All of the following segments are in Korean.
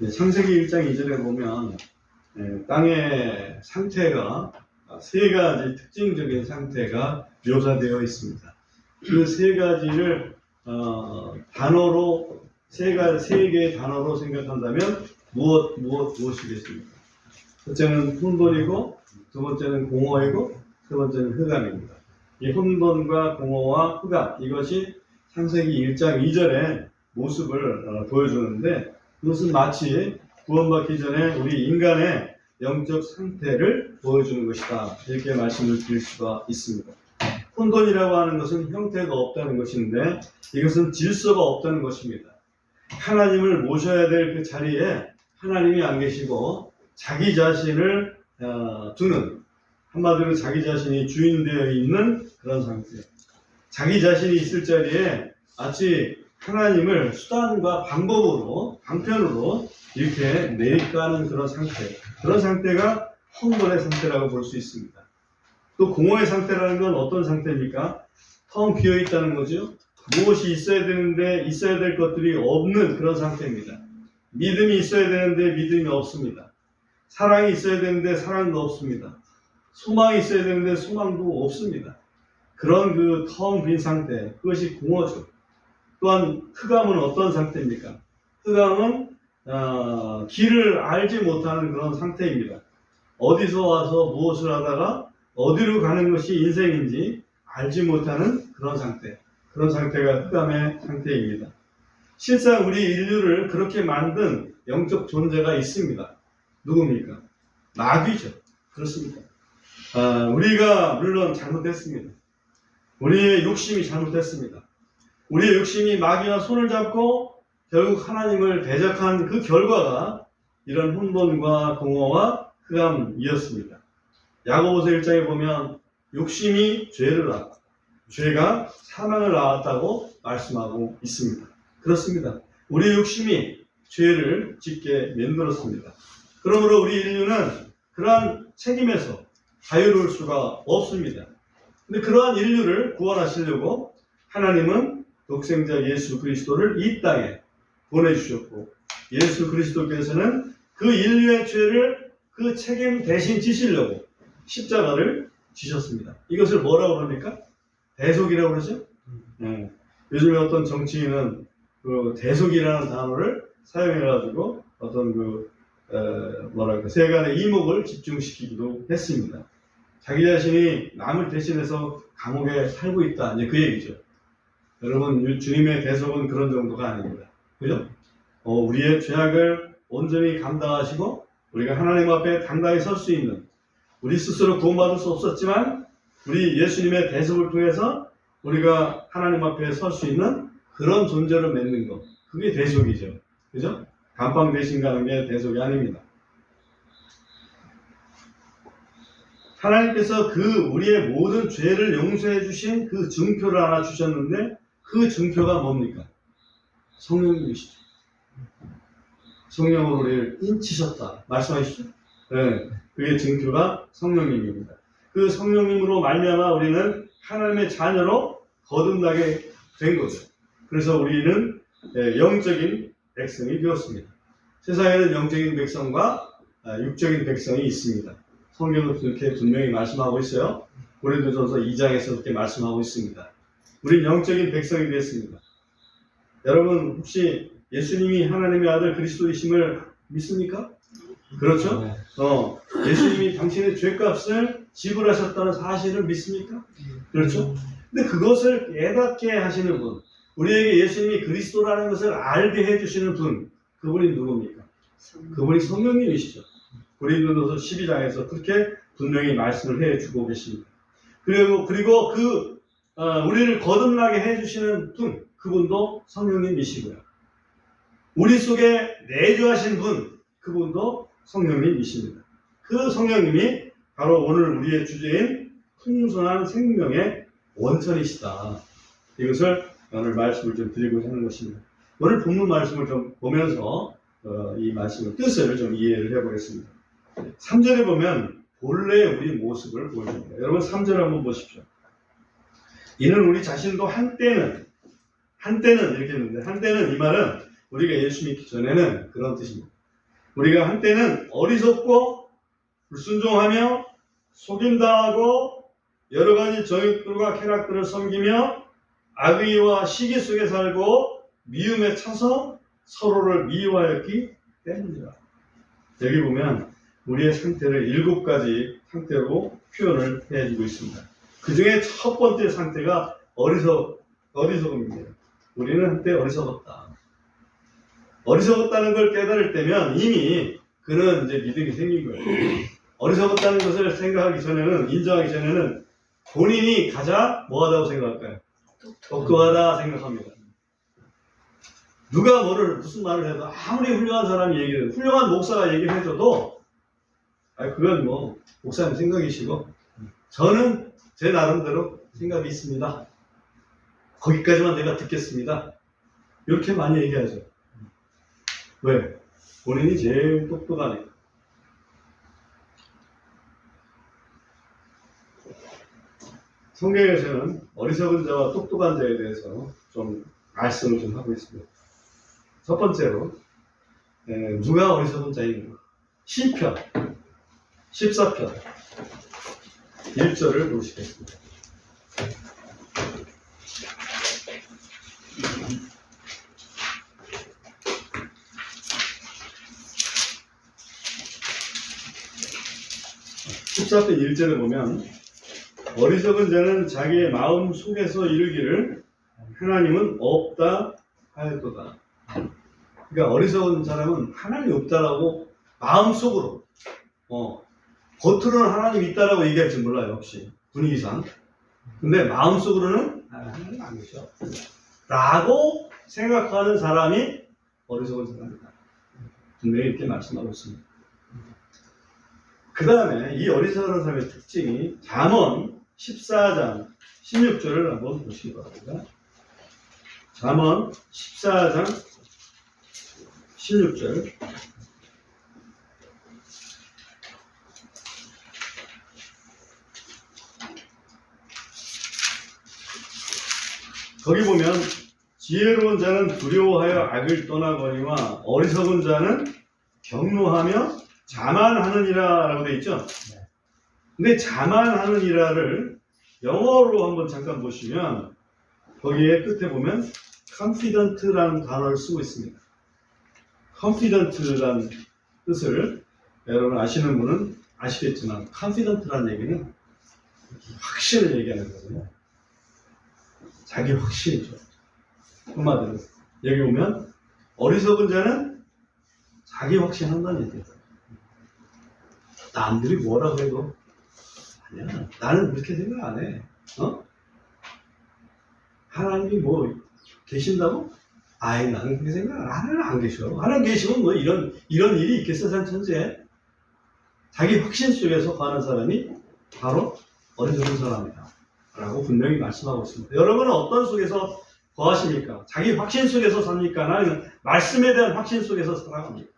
창세기 1장 2절에 보면 땅의 상태가 세 가지 특징적인 상태가 묘사되어 있습니다. 그 세 가지를 단어로 세 개의 단어로 생각한다면 무엇이겠습니까? 첫째는 혼돈이고, 두 번째는 공허이고, 세 번째는 흑암입니다. 이 혼돈과 공허와 흑암, 이것이 창세기 1장 2절의 모습을 보여주는데, 이것은 마치 구원받기 전에 우리 인간의 영적 상태를 보여주는 것이다, 이렇게 말씀을 드릴 수가 있습니다. 혼돈이라고 하는 것은 형태가 없다는 것인데, 이것은 질서가 없다는 것입니다. 하나님을 모셔야 될 그 자리에 하나님이 안 계시고 자기 자신을 두는, 한마디로 자기 자신이 주인되어 있는 그런 상태. 자기 자신이 있을 자리에 마치 하나님을 수단과 방법으로, 방편으로 이렇게 내리가는 그런 상태. 그런 상태가 혼돈의 상태라고 볼 수 있습니다. 또 공허의 상태라는 건 어떤 상태입니까? 텅 비어 있다는 거죠. 무엇이 있어야 되는데 있어야 될 것들이 없는 그런 상태입니다. 믿음이 있어야 되는데 믿음이 없습니다. 사랑이 있어야 되는데 사랑도 없습니다. 소망이 있어야 되는데 소망도 없습니다. 그런 그 텅 빈 상태, 그것이 공허죠. 또한 흑암은 어떤 상태입니까? 흑암은 길을 알지 못하는 그런 상태입니다. 어디서 와서 무엇을 하다가 어디로 가는 것이 인생인지 알지 못하는 그런 상태. 그런 상태가 흑암의 상태입니다. 실상 우리 인류를 그렇게 만든 영적 존재가 있습니다. 누굽니까? 마귀죠. 그렇습니까? 우리가 물론 잘못했습니다. 우리의 욕심이 잘못했습니다. 우리의 욕심이 마귀와 손을 잡고 결국 하나님을 대적한 그 결과가 이런 혼돈과 공허와 흑암이었습니다. 야고보서 1장에 보면 욕심이 죄를 낳고 죄가 사망을 낳았다고 말씀하고 있습니다. 그렇습니다. 우리 욕심이 죄를 짓게 만들었습니다. 그러므로 우리 인류는 그러한 책임에서 자유로울 수가 없습니다. 근데 그러한 인류를 구원하시려고 하나님은 독생자 예수 그리스도를 이 땅에 보내주셨고, 예수 그리스도께서는 그 인류의 죄를 그 책임 대신 지시려고 십자가를 지셨습니다. 이것을 뭐라고 그럽니까? 대속이라고 그러죠? 요즘에 어떤 정치인은 그 대속이라는 단어를 사용해가지고 어떤 세간의 이목을 집중시키기도 했습니다. 자기 자신이 남을 대신해서 감옥에 살고 있다, 이제 그 얘기죠. 여러분, 주님의 대속은 그런 정도가 아닙니다. 그죠? 우리의 죄악을 온전히 감당하시고 우리가 하나님 앞에 당당히 설 수 있는, 우리 스스로 구원받을 수 없었지만 우리 예수님의 대속을 통해서 우리가 하나님 앞에 설 수 있는 그런 존재로 맺는 것, 그게 대속이죠. 그죠? 감방 대신 가는 게 대속이 아닙니다. 하나님께서 그 우리의 모든 죄를 용서해 주신 그 증표를 하나 주셨는데, 그 증표가 뭡니까? 성령님이시죠. 성령으로 우리를 인치셨다 말씀하시죠. 네, 그게 증표가 성령님입니다. 그 성령님으로 말미암아 우리는 하나님의 자녀로 거듭나게 된 거죠. 그래서 우리는 영적인 백성이 되었습니다. 세상에는 영적인 백성과 육적인 백성이 있습니다. 성경은 그렇게 분명히 말씀하고 있어요. 고린도전서 2장에서 그렇게 말씀하고 있습니다. 우리는 영적인 백성이 되었습니다. 여러분, 혹시 예수님이 하나님의 아들 그리스도이심을 믿습니까? 그렇죠? 예수님이 당신의 죄값을 지불하셨다는 사실을 믿습니까? 그렇죠? 근데 그것을 깨닫게 하시는 분, 우리에게 예수님이 그리스도라는 것을 알게 해주시는 분, 그분이 누굽니까? 그분이 성령님이시죠. 고린도전서 12장에서 그렇게 분명히 말씀을 해주고 계십니다. 그리고 우리를 거듭나게 해주시는 분, 그분도 성령님이시고요. 우리 속에 내주하신 분, 그분도 성령님이십니다. 그 성령님이 바로 오늘 우리의 주제인 풍성한 생명의 원천이시다. 이것을 오늘 말씀을 좀 드리고자 하는 것입니다. 오늘 본문 말씀을 좀 보면서 이 말씀의 뜻을 좀 이해를 해보겠습니다. 3절에 보면 본래의 우리 모습을 보여줍니다. 여러분 3절 한번 보십시오. 이는 우리 자신도 한때는 이렇게 했는데, 한때는 이 말은 우리가 예수 믿기 전에는 그런 뜻입니다. 우리가 한때는 어리석고 불순종하며 속임당하고 여러 가지 정욕들과 쾌락들을 섬기며 악의와 시기 속에 살고 미움에 차서 서로를 미워하였기 때문이라. 여기 보면 우리의 상태를 7가지 상태로 표현을 해주고 있습니다. 그 중에 첫 번째 상태가 어리석음입니다. 우리는 한때 어리석었다. 어리석었다는 걸 깨달을 때면 이미 그는 이제 믿음이 생긴 거예요. 어리석었다는 것을 생각하기 전에는, 인정하기 전에는 본인이 가장 뭐하다고 생각할까요? 똑똑하다 생각합니다. 누가 무슨 말을 해도 아무리 훌륭한 사람이 얘기를 해도, 훌륭한 목사가 얘기를 해줘도 그건 뭐 목사님 생각이시고 저는 제 나름대로 생각이 있습니다. 거기까지만 내가 듣겠습니다. 이렇게 많이 얘기하죠. 왜? 본인이 제일 똑똑하니까. 성경에서는 어리석은 자와 똑똑한 자에 대해서 좀 말씀을 좀 하고 있습니다. 첫 번째로 누가 어리석은 자인가? 시편 14편 1절을 보시겠습니다.14편 1절을 보면 어리석은 자는 자기의 마음 속에서 이르기를 하나님은 없다 하였도다. 그러니까 어리석은 사람은 하나님이 없다라고 마음속으로 겉으로는 하나님 있다라고 얘기할지 몰라요. 혹시 분위기상. 근데 마음속으로는 하나님 안 계셔 라고 생각하는 사람이 어리석은 사람이다. 분명히 이렇게 말씀하고 있습니다. 그 다음에 이 어리석은 사람의 특징이 잠언 14장 16절을 한번 보시기 바랍니다. 잠언 14장 16절. 거기 보면 지혜로운 자는 두려워하여 악을 떠나거니와 어리석은 자는 경노하며 자만하느니라 라고 되어 있죠. 근데 자만하느니라를 영어로 한번 잠깐 보시면 거기에 끝에 보면 confident라는 단어를 쓰고 있습니다. confident라는 뜻을 여러분 아시는 분은 아시겠지만 confident라는 얘기는 확신을 얘기하는 거거든요. 자기 확신이죠. 한마디로 여기 보면 어리석은 자는 자기 확신한다는 얘기예요. 남들이 뭐라고 해도 아니야, 나는 그렇게 생각 안 해. 하나님이 뭐 계신다고? 나는 그렇게 생각 안 해. 하나님 안 계셔. 하나님 계시면 뭐 이런 일이 있겠어, 세상 천지에. 자기 확신 속에서 가는 사람이 바로 어리석은 사람이다 라고 분명히 말씀하고 있습니다. 여러분은 어떤 속에서 거하십니까? 자기 확신 속에서 삽니까? 나는 말씀에 대한 확신 속에서 살아갑니다.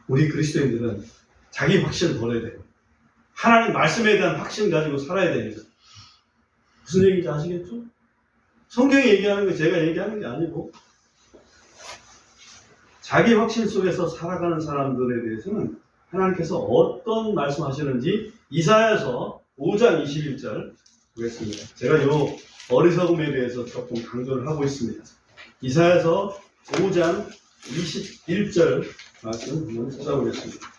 우리 그리스도인들은 자기 확신을 버려야 돼요. 하나님 말씀에 대한 확신 가지고 살아야 됩니다. 무슨 얘기인지 아시겠죠? 성경이 얘기하는 거 제가 얘기하는 게 아니고 자기 확신 속에서 살아가는 사람들에 대해서는 하나님께서 어떤 말씀하시는지 이사야서 5장 21절 보겠습니다. 제가 이 어리석음에 대해서 조금 강조를 하고 있습니다. 이사야서 5장 21절 말씀 한번 찾아보겠습니다.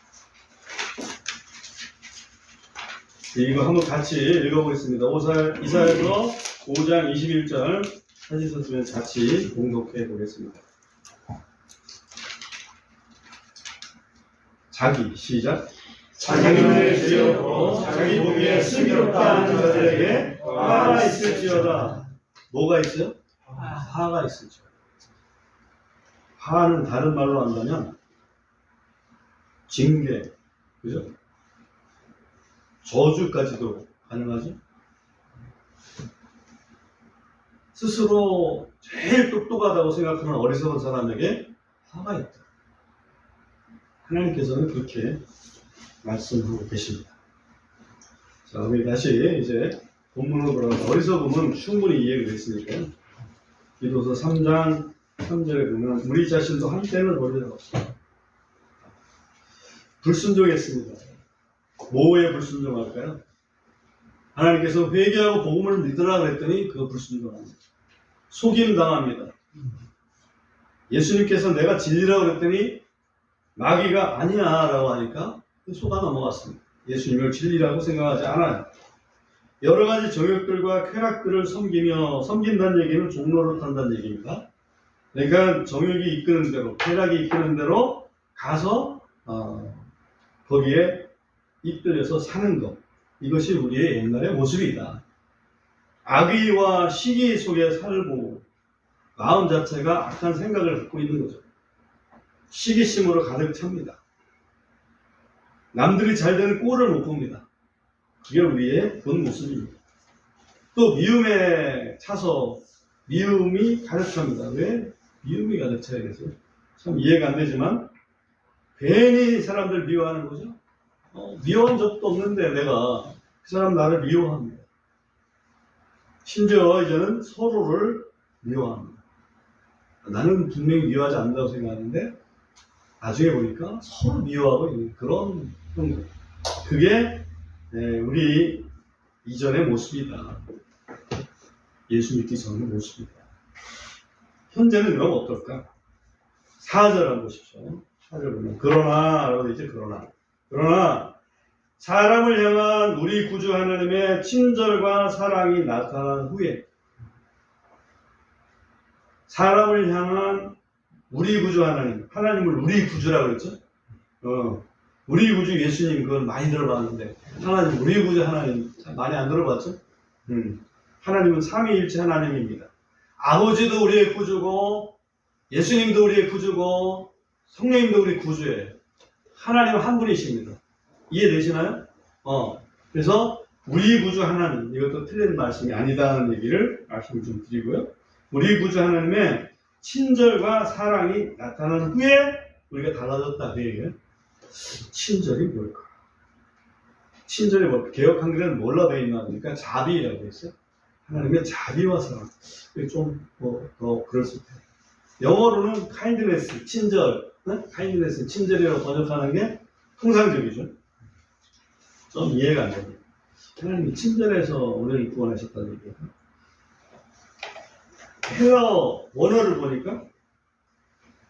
이거 한번 같이 읽어보겠습니다. 이사야서 5장 21절 찾으셨으면 같이 공독해 보겠습니다. 시작. 자기를 지었고 자기 보기에 슬기롭다 하는 자들에게 화가 있을지어다. 뭐가 있어요? 화가 있을지어다. 화는 다른 말로 한다면 징계, 그죠? 저주까지도 가능하죠? 스스로 제일 똑똑하다고 생각하는 어리석은 사람에게 화가 있다. 하나님께서는 그렇게 말씀하고 계십니다. 자, 우리 다시 이제 본문으로 돌아가서 어리석음은 충분히 이해가 됐으니까 기도서 3장 3절에 보면 우리 자신도 한때는 어리석었다. 불순종했습니다. 뭐에 불순종할까요? 하나님께서 회개하고 복음을 믿으라 그랬더니 그거 불순종합니다. 속임 당합니다. 예수님께서 내가 진리라고 그랬더니 마귀가 아니야 라고 하니까 속아 넘어갔습니다. 예수님을 진리라고 생각하지 않아요. 여러 가지 정욕들과 쾌락들을 섬긴다는 얘기는 종로를 탄다는 얘기입니다. 그러니까 정욕이 이끄는 대로, 쾌락이 이끄는 대로 가서 거기에 이끌려서 사는 것. 이것이 우리의 옛날의 모습이다. 악의와 시기 속에 살고 마음 자체가 악한 생각을 갖고 있는 거죠. 시기심으로 가득 찹니다. 남들이 잘 되는 꼴을 못 봅니다. 그게 우리의 본 모습입니다. 또 미움에 차서 미움이 가득 찹니다. 왜 미움이 가득 차야 되죠? 참 이해가 안 되지만 괜히 사람들 미워하는 거죠. 미워한 적도 없는데 내가 그 사람 나를 미워합니다. 심지어 이제는 서로를 미워합니다. 나는 분명히 미워하지 않는다고 생각하는데 나중에 보니까 서로 미워하고 있는 그런 형국. 그게 우리 이전의 모습이다. 예수 믿기 전의 모습이다. 현재는 그럼 어떨까? 4절 한번 보십시오. 4절 보면 그러나 라고 되어 있죠. 그러나 사람을 향한 우리 구주 하나님의 친절과 사랑이 나타난 후에 사람을 향한 우리 구주 하나님을 우리 구주라고 그랬죠? 우리 구주 예수님 그건 많이 들어봤는데 하나님 우리 구주 하나님 많이 안 들어봤죠? 하나님은 삼위일체 하나님입니다. 아버지도 우리의 구주고 예수님도 우리의 구주고 성령님도 우리 구주예요. 하나님은 한 분이십니다. 이해되시나요? 그래서 우리 구주 하나님, 이것도 틀린 말씀이 아니다는 얘기를 말씀을 좀 드리고요. 우리 구주 하나님의 친절과 사랑이 나타난 후에 우리가 달라졌다. 그 얘기예요. 친절이 뭘까? 친절이 뭘까? 개역 한글에는 뭘로 되어 있나 하니까 자비라고 되어 있어요. 하나님의 자비와 사랑. 좀 더 그럴 수 있어요. 영어로는 kindness, 친절, kindness, 친절이라고 번역하는 게 통상적이죠. 좀 이해가 안 됩니다. 하나님이 친절해서 우리를 구원하셨다는 얘기예요. 헬러 원어를 보니까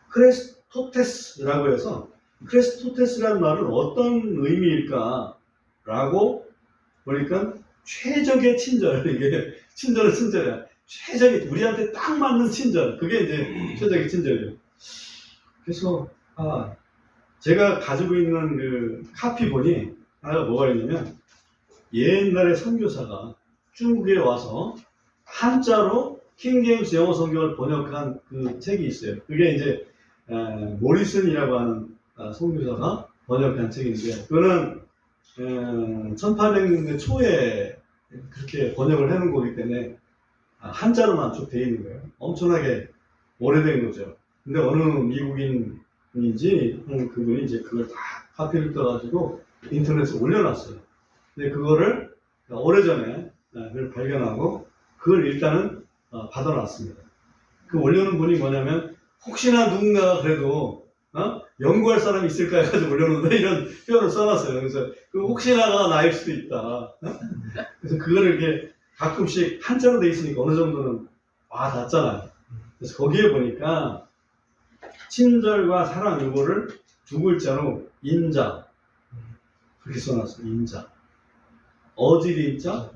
크레스토테스라고 해서 크레스토테스라는 말은 어떤 의미일까 라고 보니까 최적의 친절, 이게 친절은 친절이야. 최적의, 우리한테 딱 맞는 친절, 그게 이제 최적의 친절이에요. 그래서 제가 가지고 있는 그 카피 본이 하나가 뭐가 있냐면 옛날에 선교사가 중국에 와서 한자로 킹제임스 영어 성경을 번역한 그 책이 있어요. 그게 이제 모리슨이라고 하는 선교사가 번역한 책인데 그거는 1800년대 초에 그렇게 번역을 해놓은 거기 때문에 한자로만 쭉 되어 있는 거예요. 엄청나게 오래된 거죠. 근데 어느 미국인인지 그분이 이제 그걸 다 카피를 떠가지고 인터넷에 올려놨어요. 근데 그거를 오래전에 그걸 발견하고 그걸 일단은 받아놨습니다. 그 올려놓은 분이 뭐냐면 혹시나 누군가가 그래도 연구할 사람이 있을까 해가지고 올려놓는다 이런 표현을 써놨어요. 그래서 그 혹시나가 나일 수도 있다. 그래서 그거를 이렇게 가끔씩 한자로 돼 있으니까 어느 정도는 닿잖아요. 그래서 거기에 보니까 친절과 사랑 이거를 두 글자로 인자 그렇게 써놨어요. 인자. 어질인자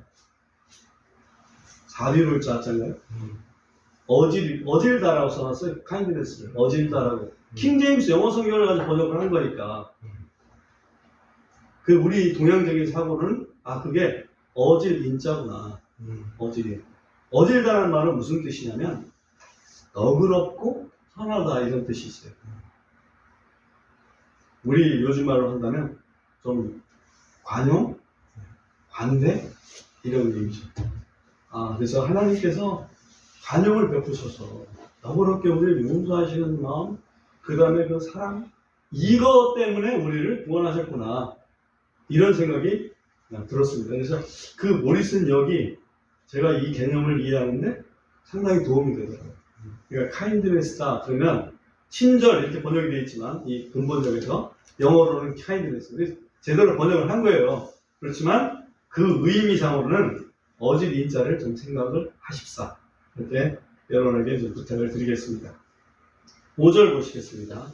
자비로울 자잖아요. 어질다라고 써놨어요. kindness를 어질다라고. 킹제임스 영어 성경을 가지고 번역을 한 거니까 그 우리 동양적인 사고는 그게 어질인자구나. 어질다라는 말은 무슨 뜻이냐면 너그럽고 선하다 이런 뜻이 있어요. 우리 요즘 말로 한다면 좀 관용, 관대 이런 의미죠. 그래서 하나님께서 관용을 베푸셔서 너그럽게 우리를 용서하시는 마음, 그 다음에 그 사랑, 이것 때문에 우리를 구원하셨구나 이런 생각이 들었습니다. 그래서 그 모리슨 역이 제가 이 개념을 이해하는데 상당히 도움이 되더라고요. 그러니까 카인드네스다 그러면 친절 이렇게 번역이 되어 있지만 이 근본적에서 영어로는 kindness 그래서 제대로 번역을 한 거예요. 그렇지만 그 의미상으로는 어짓 인자를 좀 생각을 하십사. 이렇게 여러분에게 좀 부탁을 드리겠습니다. 5절 보시겠습니다.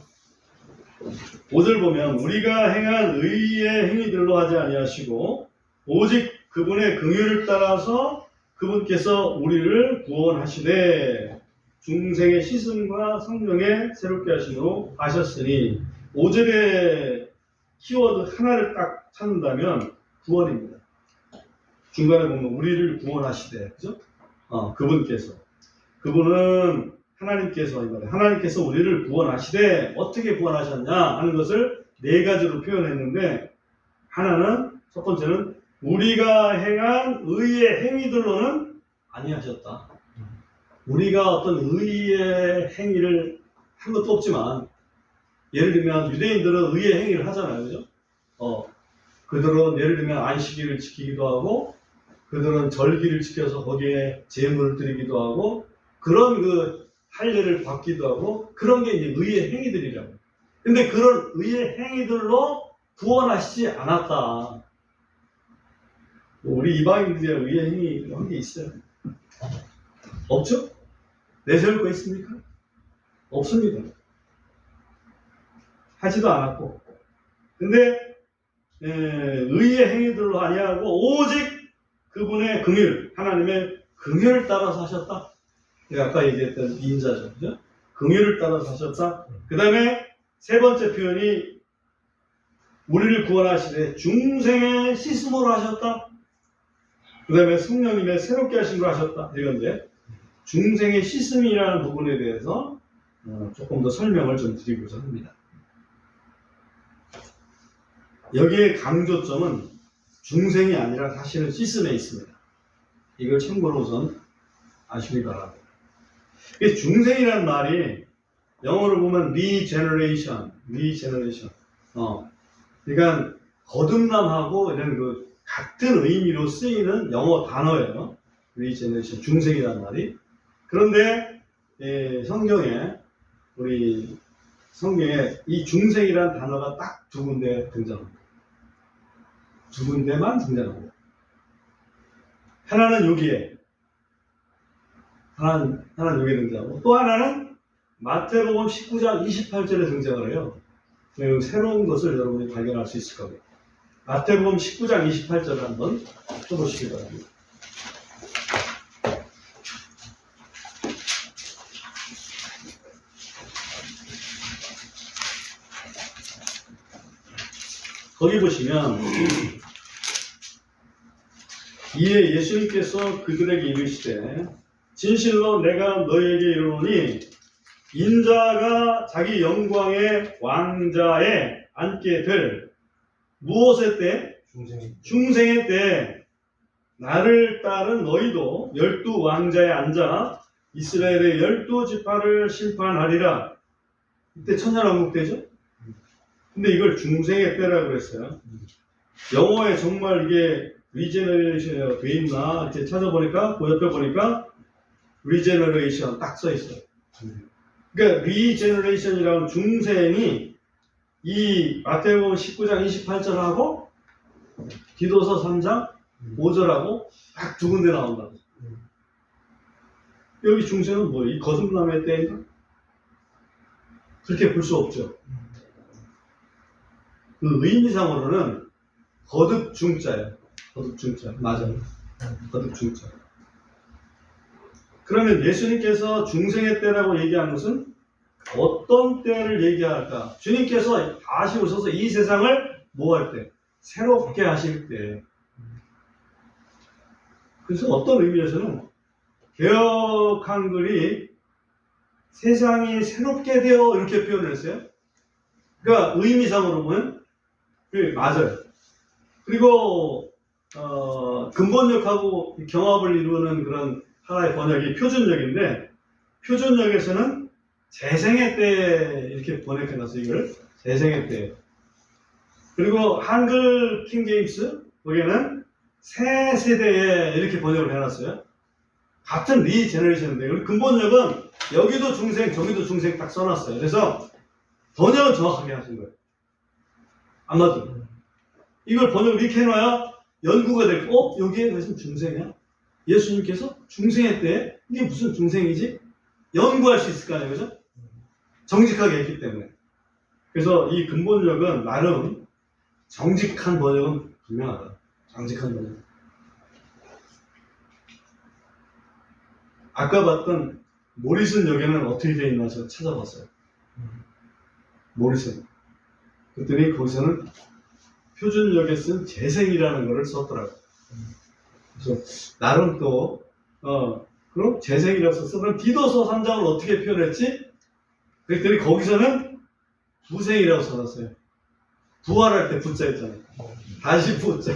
5절 보면 우리가 행한 의의 행위들로 하지 아니하시고 오직 그분의 긍휼을 따라서 그분께서 우리를 구원하시되 중생의 씻음과 성령의 새롭게 하심으로 하셨으니 5절의 키워드 하나를 딱 찾는다면 구원입니다. 중간에 보면 우리를 구원하시되 그죠? 그분은 하나님께서 우리를 구원하시되 어떻게 구원하셨냐 하는 것을 네 가지로 표현했는데 하나는 첫 번째는 우리가 행한 의의 행위들로는 아니하셨다. 우리가 어떤 의의 행위를 한 것도 없지만 예를 들면 유대인들은 의의 행위를 하잖아요. 그죠? 그들은 예를 들면 안식일을 지키기도 하고 그들은 절기를 지켜서 거기에 제물을 드리기도 하고 그런 그 할례를 받기도 하고 그런 게 이제 의의 행위들이라고. 근데 그런 의의 행위들로 구원하시지 않았다. 우리 이방인들의 의의 행위 한 게 있어요? 없죠? 내세울 거 있습니까? 없습니다. 하지도 않았고. 근데 의의 행위들로 아니하고 오직 그분의 긍휼, 하나님의 긍휼을 따라서 하셨다. 아까 얘기했던 인자죠. 그죠? 긍휼을 따라서 하셨다. 그 다음에 세 번째 표현이 우리를 구원하시되 중생의 씻음으로 하셨다. 그 다음에 성령님의 새롭게 하심으로 하셨다. 이건데 중생의 씻음이라는 부분에 대해서 조금 더 설명을 좀 드리고자 합니다. 여기에 강조점은 중생이 아니라 사실은 씻음에 있습니다. 이걸 참고로 우선 아시기 바랍니다. 중생이라는 말이 영어로 보면 regeneration. 그러니까 거듭남하고 이런 그 같은 의미로 쓰이는 영어 단어예요. regeneration, 중생이라는 말이. 그런데 성경에 이 중생이라는 단어가 딱 두 군데 등장합니다. 두 군데만 등장합니다. 하나는 여기에 등장하고 또 하나는 마태복음 19장 28절에 등장을 해요. 새로운 것을 여러분이 발견할 수 있을 겁니다. 마태복음 19장 28절을 한번 써보시기 바랍니다. 거기 보시면 이에 예수님께서 그들에게 이르시되 진실로 내가 너희에게 이르노니 인자가 자기 영광의 왕자에 앉게 될 무엇의 때? 중생의 때 나를 따른 너희도 12왕자에 앉아 이스라엘의 12지파를 심판하리라. 이때 천년왕국 때죠? 근데 이걸 중생의 때라고 그랬어요. 영어에 정말 이게 리제너레이션이라고 돼 있나 이렇게 찾아보니까 그 옆에 보니까 리제너레이션 딱 써 있어요. 그러니까 리제너레이션이라는 중생이 이 마태복음 19장 28절하고 디도서 3장 5절하고 딱 두 군데 나온다. 여기 중생은 뭐예요? 이 거듭남의 때인가? 그렇게 볼 수 없죠. 그 의미상으로는 거듭중자예요. 거듭중자. 맞아요. 거듭중자. 그러면 예수님께서 중생의 때라고 얘기한 것은 어떤 때를 얘기할까? 주님께서 다시 오셔서 이 세상을 뭐 할 때? 새롭게 하실 때. 그래서 어떤 의미에서는 개역 한글이 세상이 새롭게 되어 이렇게 표현을 했어요. 그러니까 의미상으로 보면 맞아요. 그리고 근본역하고 경합을 이루는 그런 하나의 번역이 표준역인데 표준역에서는 재생의 때 이렇게 번역해놨어요. 이걸 재생의 때. 그리고 한글 킹제임스 거기에는 새 세대에 이렇게 번역을 해놨어요. 같은 리제너레이션인데 우리 근본역은 여기도 중생 저기도 중생 딱 써놨어요. 그래서 번역은 정확하게 하신 거예요. 아마도 이걸 번역을 이렇게 해놔야 연구가 되고 여기에 무슨 중생이야? 예수님께서 중생했대. 이게 무슨 중생이지? 연구할 수 있을 거 아니에요, 그죠? 정직하게 했기 때문에. 그래서 이 근본역은 나름 정직한 번역은 분명하다. 정직한 번역. 아까 봤던 모리슨 역에는 어떻게 되어 있나 제가 찾아봤어요. 모리슨. 그랬더니 거기서는 표준역에 쓴 재생이라는 거를 썼더라고요. 그래서 나름 또 그럼 재생이라고 썼어. 그럼 디도서 3장을 어떻게 표현했지? 그랬더니 거기서는 부생이라고 써놨어요. 부활할 때 부자 있잖아요. 다시 부자.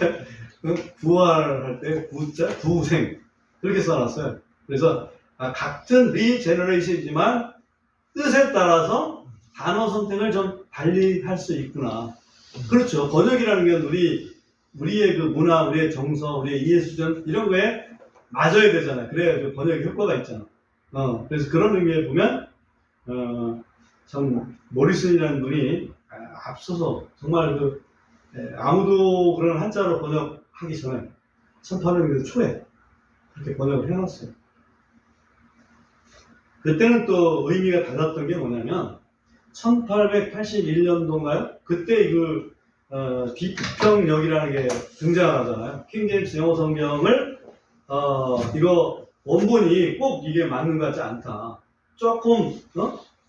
부활할 때 부자, 부생. 그렇게 써놨어요. 그래서 같은 리제너레이션이지만 뜻에 따라서 단어 선택을 좀 달리 할 수 있구나. 그렇죠. 번역이라는 게 우리의 그 문화, 우리의 정서, 우리의 이해 수준 이런 거에 맞아야 되잖아요. 그래야 그 번역의 효과가 있잖아. 그래서 그런 의미에 보면 참 모리슨이라는 분이 앞서서 정말 아무도 그런 한자로 번역하기 전에 1800년대 초에 그렇게 번역을 해놨어요. 그때는 또 의미가 달랐던 게 뭐냐면 1881년도인가요? 그때 비평역이라는 게 등장을 하잖아요. 킹제임스 영어 성경을 이거 원본이 꼭 이게 맞는 것 같지 않다. 조금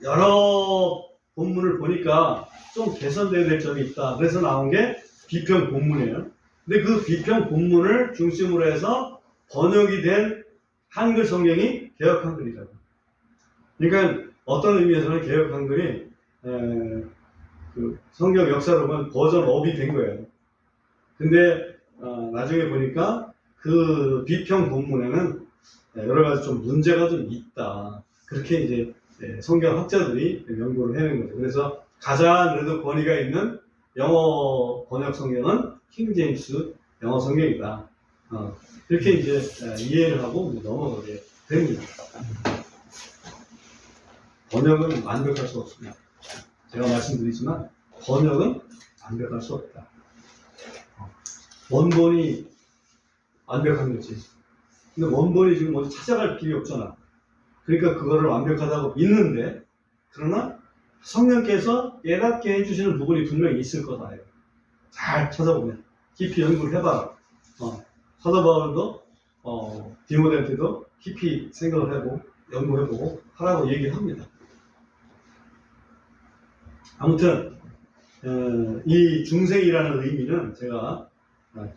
여러 본문을 보니까 좀 개선돼야 될 점이 있다. 그래서 나온 게 비평 본문이에요. 근데 그 비평 본문을 중심으로 해서 번역이 된 한글 성경이 개역 한글이라고. 그러니까 어떤 의미에서는 개역 한글이 그 성경 역사로 보면 버전 업이 된 거예요. 근데 나중에 보니까 그 비평 본문에는 여러 가지 좀 문제가 좀 있다. 그렇게 이제 성경 학자들이 연구를 해낸 거죠. 그래서 가장 그래도 권위가 있는 영어 번역 성경은 킹제임스 영어 성경이다. 이렇게 이제 이해를 하고 넘어가게 됩니다. 번역은 완벽할 수 없습니다. 제가 말씀드리지만 번역은 완벽할 수 없다. 원본이 완벽한 거지. 근데 원본이 지금 어디 찾아갈 길이 없잖아. 그러니까 그거를 완벽하다고 믿는데, 그러나 성령께서 깨닫게 해주시는 부분이 분명히 있을 거다. 잘 찾아보면 깊이 연구를 해봐라. 사도 바울도 디모데한테도 깊이 생각을 해보고 연구해보고 하라고 얘기를 합니다. 아무튼 이 중생이라는 의미는 제가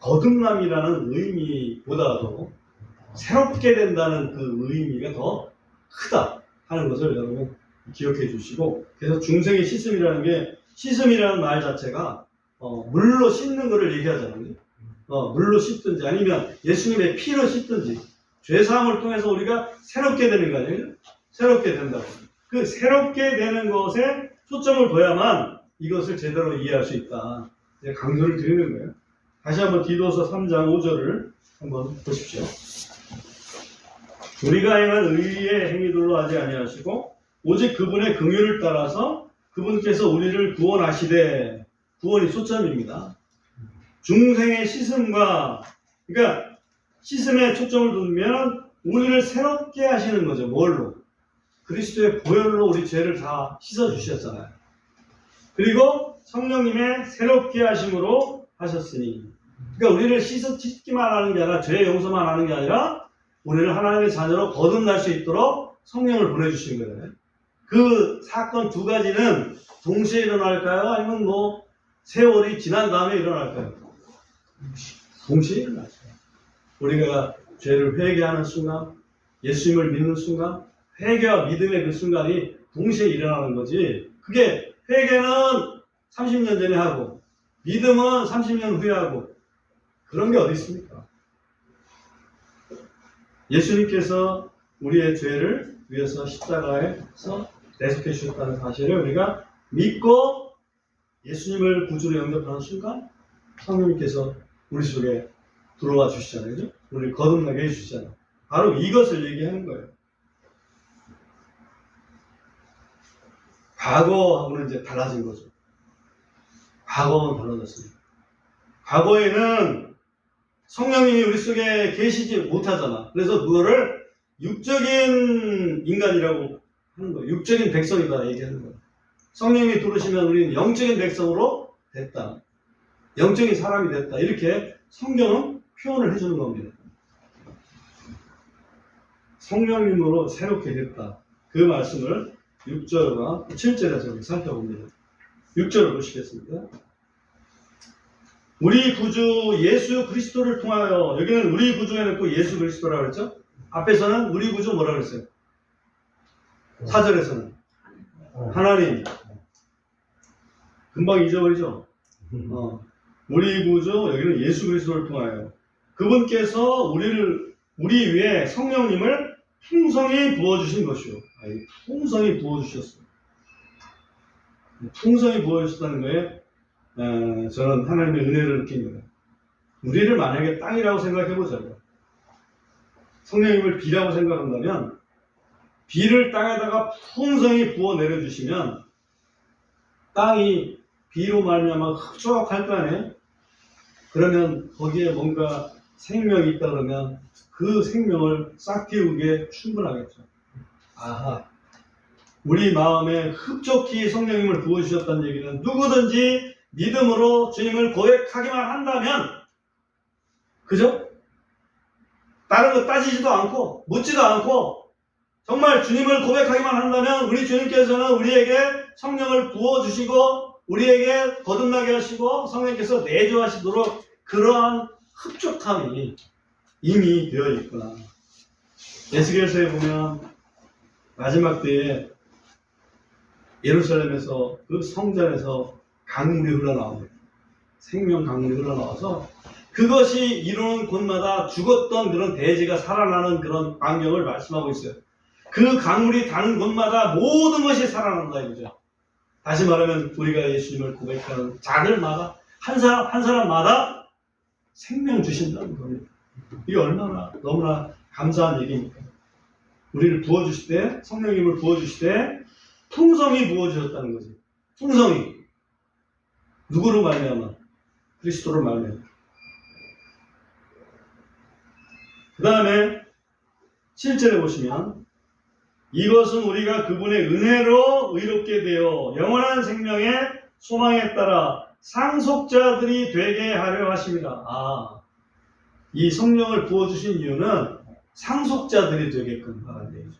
거듭남이라는 의미보다도 새롭게 된다는 그 의미가 더 크다 하는 것을 여러분 기억해 주시고, 그래서 중생의 씻음이라는 게, 씻음이라는 말 자체가 물로 씻는 것을 얘기하잖아요. 물로 씻든지 아니면 예수님의 피로 씻든지 죄사함을 통해서 우리가 새롭게 되는 거 아니에요? 새롭게 된다고. 그 새롭게 되는 것에 초점을 둬야만 이것을 제대로 이해할 수 있다. 강조를 드리는 거예요. 다시 한번 디도서 3장 5절을 한번 보십시오. 우리가 행한 의의 행위들로 하지 아니하시고 오직 그분의 긍휼을 따라서 그분께서 우리를 구원하시되, 구원이 초점입니다. 중생의 씻음과, 그러니까 씻음에 초점을 두면 우리를 새롭게 하시는 거죠. 뭘로? 그리스도의 보혈로 우리 죄를 다 씻어주셨잖아요. 그리고 성령님의 새롭게 하심으로 하셨으니, 그러니까 우리를 씻기만 하는 게 아니라 죄 용서만 하는 게 아니라 우리를 하나님의 자녀로 거듭날 수 있도록 성령을 보내주신 거예요. 그 사건 두 가지는 동시에 일어날까요? 아니면 세월이 지난 다음에 일어날까요? 동시에 일어나죠. 우리가 죄를 회개하는 순간, 예수님을 믿는 순간, 회개와 믿음의 그 순간이 동시에 일어나는 거지. 그게 회개는 30년 전에 하고 믿음은 30년 후에 하고 그런 게 어디 있습니까? 예수님께서 우리의 죄를 위해서 십자가에서 대속해 주셨다는 사실을 우리가 믿고 예수님을 구주로 영접하는 순간 성령님께서 우리 속에 들어와 주시잖아요. 그죠? 우리를 거듭나게 해주시잖아요. 바로 이것을 얘기하는 거예요. 과거하고는 이제 달라진 거죠. 과거는 달라졌습니다. 과거에는 성령님이 우리 속에 계시지 못하잖아. 그래서 그거를 육적인 인간이라고 하는 거예요. 육적인 백성이다 얘기하는 거예요. 성령님이 들으시면 우리는 영적인 백성으로 됐다. 영적인 사람이 됐다. 이렇게 성경은 표현을 해주는 겁니다. 성령님으로 새롭게 됐다. 그 말씀을 6절과 7절에서 살펴봅니다. 6절을 보시겠습니다. 우리 구주 예수 그리스도를 통하여, 여기는 우리 구주 해놓고 예수 그리스도라고 그랬죠? 앞에서는 우리 구주 뭐라고 그랬어요? 4절에서는 하나님. 금방 잊어버리죠? 우리 구주, 여기는 예수 그리스도를 통하여 그분께서 우리 위에 성령님을 풍성히 부어주신 것이요. 풍성히 부어주셨어요. 풍성히 부어주셨다는 거에 저는 하나님의 은혜를 느낍니다. 우리를 만약에 땅이라고 생각해보자고요. 성령님을 비라고 생각한다면 비를 땅에다가 풍성히 부어 내려주시면 땅이 비로 말미암아 흡족할 거 아니에요? 그러면 거기에 뭔가 생명이 있다 그러면 그 생명을 싹 틔우기에 충분하겠죠. 아하. 우리 마음에 흡족히 성령님을 부어주셨다는 얘기는 누구든지 믿음으로 주님을 고백하기만 한다면, 그죠? 다른 거 따지지도 않고 묻지도 않고 정말 주님을 고백하기만 한다면 우리 주님께서는 우리에게 성령을 부어주시고 우리에게 거듭나게 하시고 성령께서 내주하시도록 그러한 흡족함이 이미 되어 있구나. 에스겔서에 보면 마지막 때에 예루살렘에서 그 성전에서 강물이 흘러나옵니다. 생명 강물이 흘러나와서 그것이 이루는 곳마다 죽었던 그런 대지가 살아나는 그런 광경을 말씀하고 있어요. 그 강물이 닿는 곳마다 모든 것이 살아난다 이거죠. 다시 말하면 우리가 예수님을 고백하는 자들마다 한 사람마다 생명 주신다는 겁니다. 이게 얼마나 너무나 감사한 얘기입니까? 우리를 부어주실 때, 성령님을 부어주실 때 풍성히 부어주셨다는 거지. 풍성히. 누구로 말미암아? 그리스도로 말미암아. 그 다음에 7절에 보시면 이것은 우리가 그분의 은혜로 의롭게 되어 영원한 생명의 소망에 따라 상속자들이 되게 하려 하십니다. 이 성령을 부어주신 이유는 상속자들이 되게끔 하라는 얘기죠.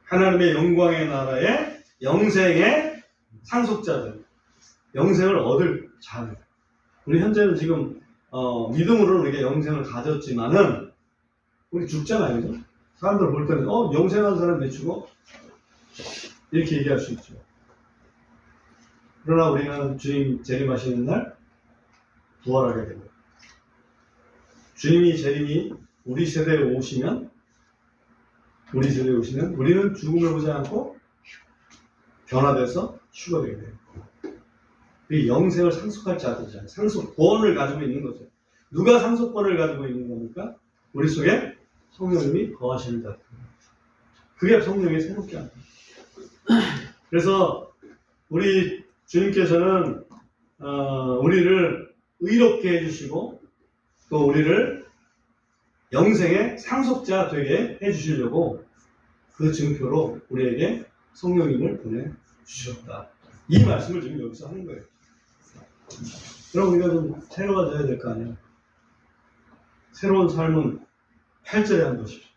하나님의 영광의 나라의 영생의 상속자들, 영생을 얻을 자들. 우리 현재는 지금 믿음으로는 우리가 영생을 가졌지만은 우리 죽잖아요, 그죠? 사람들 볼 때는 영생한 사람 미치고 이렇게 얘기할 수 있죠. 그러나 우리는 주님 재림하시는 날 부활하게 됩니다. 주님이 재림이 우리 세대에 오시면 우리는 죽음을 보지 않고 변화돼서 휴거되게 돼요. 이 영생을 상속할 자들이잖아요. 상속권을 가지고 있는 거죠. 누가 상속권을 가지고 있는 겁니까? 우리 속에 성령님이 거하시는 자들. 그게 성령의 새롭게 합니다. 그래서 우리 주님께서는 우리를 의롭게 해주시고 또 우리를 영생의 상속자 되게 해주시려고 그 증표로 우리에게 성령님을 보내주셨다. 이 말씀을 지금 여기서 하는 거예요. 그럼 우리가 좀 새로워져야 될 거 아니에요. 새로운 삶은 8절에 한번 보십시오.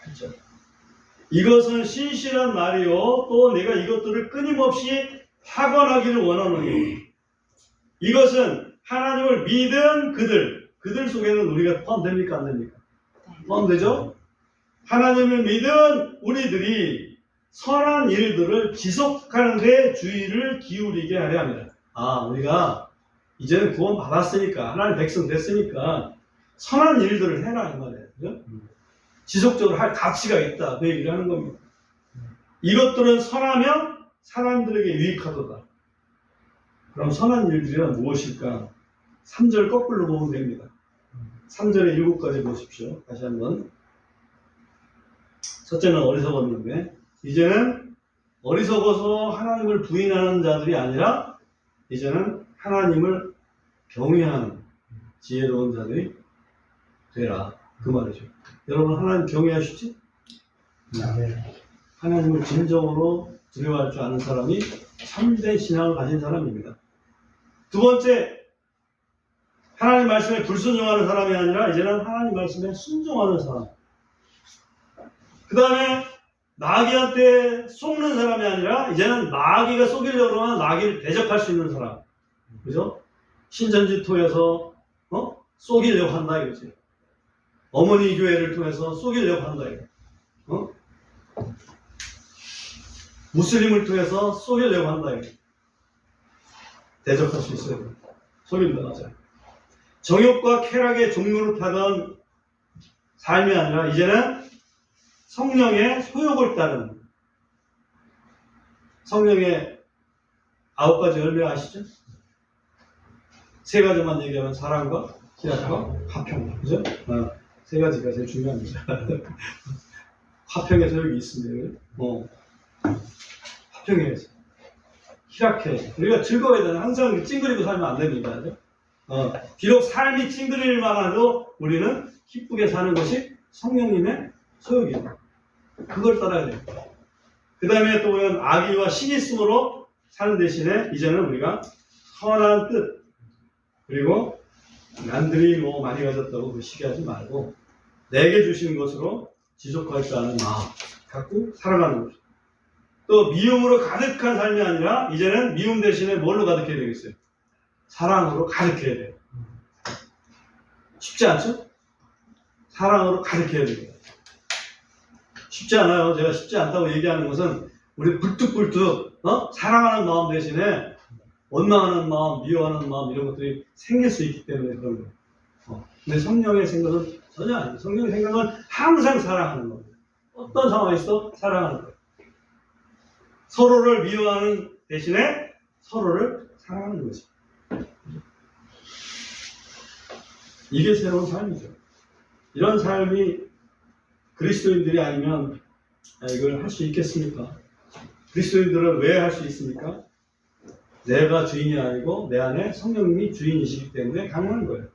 8절. 이것은 신실한 말이요 또 내가 이것들을 끊임없이 확언하기를 원하노니 이것은 하나님을 믿은 그들 속에는 우리가 포함됩니까 안 됩니까? 포함되죠? 하나님을 믿은 우리들이 선한 일들을 지속하는 데 주의를 기울이게 하려 합니다. 우리가 이제는 구원 받았으니까 하나님 백성 됐으니까 선한 일들을 해라 이 말이에요. 그죠? 지속적으로 할 가치가 있다. 그 얘기를 하는 겁니다. 이것들은 선하면 사람들에게 유익하도다. 그럼 선한 일들이란 무엇일까? 3절 거꾸로 보면 됩니다. 3절에 7가지 보십시오. 다시 한번. 첫째는 어리석었는데 이제는 어리석어서 하나님을 부인하는 자들이 아니라 이제는 하나님을 경외하는 지혜로운 자들이 되라. 그 말이죠. 여러분 하나님 경외하시지? 하나님을 진정으로 두려워할 줄 아는 사람이 참된 신앙을 가진 사람입니다. 두 번째, 하나님 말씀에 불순종하는 사람이 아니라 이제는 하나님 말씀에 순종하는 사람. 그 다음에 마귀한테 속는 사람이 아니라 이제는 마귀가 속이려고 하면 마귀를 대적할 수 있는 사람. 그죠? 신전지토에서 속이려고 한다 이거지. 어머니 교회를 통해서 속이려고 한다 이거. 무슬림을 통해서 속이려고 한다 이거. 대적할 수 있어요. 속인다 맞아요. 정욕과 쾌락의 종로를 타던 삶이 아니라 이제는 성령의 소욕을 따르는 성령의 9가지 열매 아시죠? 3가지만 얘기하면 사랑과 희락과 화평. 그죠? 3가지가 제일 중요합니다. 화평의 소욕이 있습니다. 화평해야지. 희락해. 우리가 즐거워야 되는 항상 찡그리고 살면 안 됩니다. 그죠? 비록 삶이 찡그릴만 해도 우리는 기쁘게 사는 것이 성령님의 소욕이에요. 그걸 따라야 돼요. 그 다음에 또 보면 악의와 신의심으로 사는 대신에 이제는 우리가 선한 뜻 그리고 남들이 많이 가졌다고 시기하지 말고 내게 주신 것으로 지속할 줄 아는 마음 갖고 살아가는 거죠. 또 미움으로 가득한 삶이 아니라 이제는 미움 대신에 뭘로 가득해야 되겠어요? 사랑으로 가득해야 돼요. 쉽지 않죠? 사랑으로 가득해야 됩니다. 쉽지 않아요. 제가 쉽지 않다고 얘기하는 것은 우리 불뚝불뚝 사랑하는 마음 대신에 원망하는 마음, 미워하는 마음 이런 것들이 생길 수 있기 때문에 그런 거예요. 근데 성령의 생각은 전혀 아니에요. 성령의 생각은 항상 사랑하는 겁니다. 어떤 상황에서도 사랑하는 거예요. 서로를 미워하는 대신에 서로를 사랑하는 거지. 이게 새로운 삶이죠. 이런 삶이 그리스도인들이 아니면 이걸 할 수 있겠습니까? 그리스도인들은 왜 할 수 있습니까? 내가 주인이 아니고 내 안에 성령님이 주인이시기 때문에 가능한 거예요.